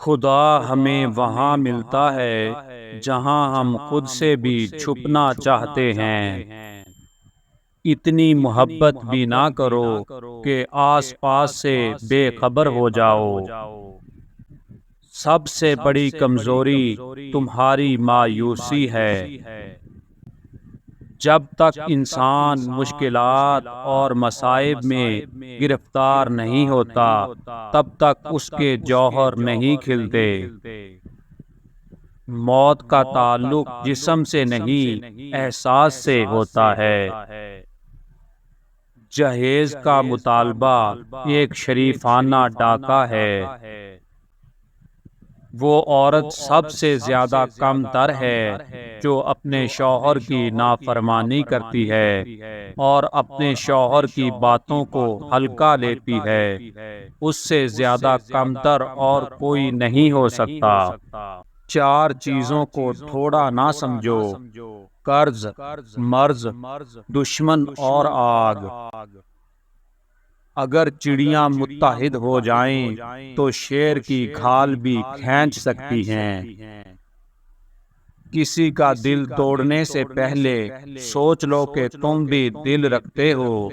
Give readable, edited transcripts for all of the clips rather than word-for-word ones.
خدا ہمیں وہاں ملتا ہے جہاں ہم خود سے بھی چھپنا چاہتے ہیں۔ اتنی محبت بھی نہ کرو کہ آس پاس سے بے خبر ہو جاؤ۔ سب سے بڑی کمزوری تمہاری مایوسی ہے۔ جب تک انسان مشکلات اور مصائب میں گرفتار نہیں ہوتا تب تک اس کے جوہر نہیں کھلتے۔ موت کا تعلق جسم سے نہیں احساس سے ہوتا ہے۔ جہیز کا مطالبہ ایک شریفانہ ڈاکہ ہے۔ وہ عورت سب سے زیادہ کم تر ہے جو اپنے شوہر کی نافرمانی کرتی ہے اور اپنے شوہر کی باتوں کو ہلکا لیتی ہے۔ اس سے زیادہ کمتر اور کوئی نہیں ہو سکتا۔ چار چیزوں کو تھوڑا نہ سمجھو: قرض، مرض، دشمن اور آگ۔ اگر چڑیاں متحد ہو جائیں تو شیر کی کھال بھی کھینچ سکتی ہیں۔ کسی کا دل توڑنے سے پہلے سوچ لو کہ تم بھی دل رکھتے ہو،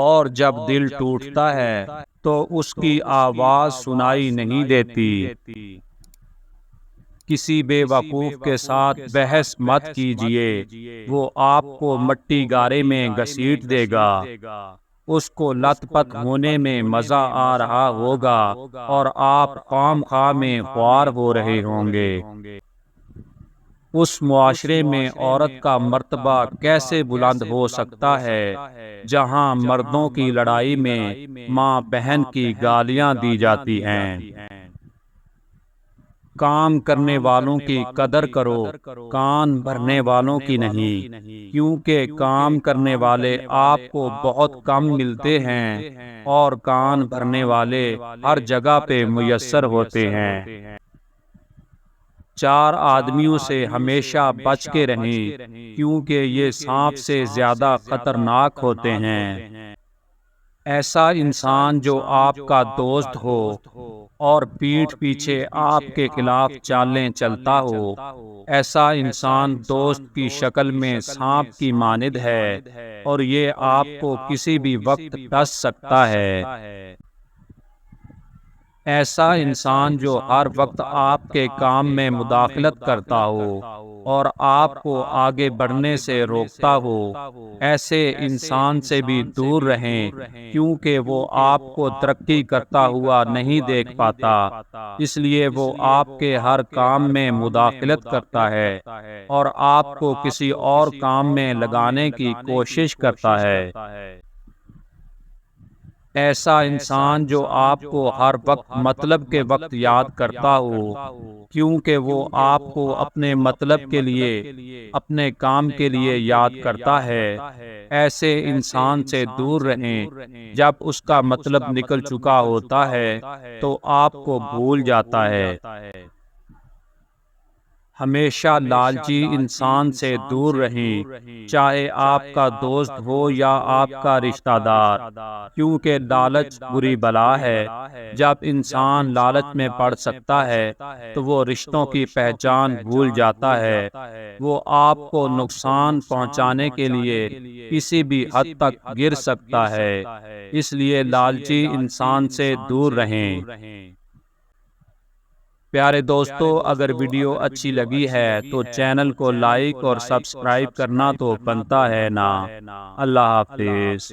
اور جب دل ٹوٹتا ہے تو اس کی آواز سنائی نہیں دیتی۔ کسی بے وقوف کے ساتھ بحث مت کیجیے، وہ آپ کو مٹی گارے میں گھسیٹ دے گا۔ اس کو لت پت ہونے میں مزہ آ رہا ہوگا اور آپ خام خواہ میں خوار ہو رہے ہوں گے۔ اس معاشرے میں عورت کا مرتبہ کیسے بلند ہو سکتا ہے جہاں مردوں کی لڑائی میں ماں بہن کی گالیاں دی جاتی ہیں؟ کام کرنے والوں کی قدر کرو، کان بھرنے والوں کی نہیں، کیونکہ کام کرنے والے آپ کو بہت کم ملتے ہیں اور کان بھرنے والے ہر جگہ پہ میسر ہوتے ہیں۔ چار آدمیوں سے ہمیشہ بچ کے رہیں، کیونکہ یہ سانپ سے زیادہ خطرناک ہوتے ہیں۔ ایسا انسان جو آپ کا دوست ہو اور پیٹھ پیچھے آپ کے خلاف چالیں چلتا ہو، ایسا انسان دوست کی شکل میں سانپ کی مانند ہے اور یہ آپ کو کسی بھی وقت ڈس سکتا ہے۔ ایسا انسان جو ہر وقت آپ کے کام میں مداخلت کرتا ہو اور آپ کو آگے بڑھنے سے روکتا ہو، ایسے انسان سے بھی دور رہیں، کیونکہ وہ آپ کو ترقی کرتا ہوا نہیں دیکھ پاتا، اس لیے وہ آپ کے ہر کام میں مداخلت کرتا ہے اور آپ کو کسی اور کام میں لگانے کی کوشش کرتا ہے۔ ایسا انسان جو آپ کو ہر وقت مطلب کے وقت یاد کرتا ہو، کیونکہ وہ آپ کو اپنے مطلب کے لیے، اپنے کام کے لیے یاد کرتا ہے، ایسے انسان سے دور رہیں۔ جب اس کا مطلب نکل چکا ہوتا ہے تو آپ کو بھول جاتا ہے۔ ہمیشہ لالچی انسان سے دور رہیں، چاہے آپ کا دوست ہو یا آپ کا رشتہ دار، کیونکہ لالچ بری بلا ہے۔ جب انسان لالچ میں پڑ سکتا ہے تو وہ رشتوں کی پہچان بھول جاتا ہے۔ وہ آپ کو نقصان پہنچانے کے لیے کسی بھی حد تک گر سکتا ہے، اس لیے لالچی انسان سے دور رہیں۔ پیارے دوستو، اگر ویڈیو اچھی لگی ہے تو چینل کو لائک اور سبسکرائب کرنا تو بنتا ہے نا۔ اللہ حافظ۔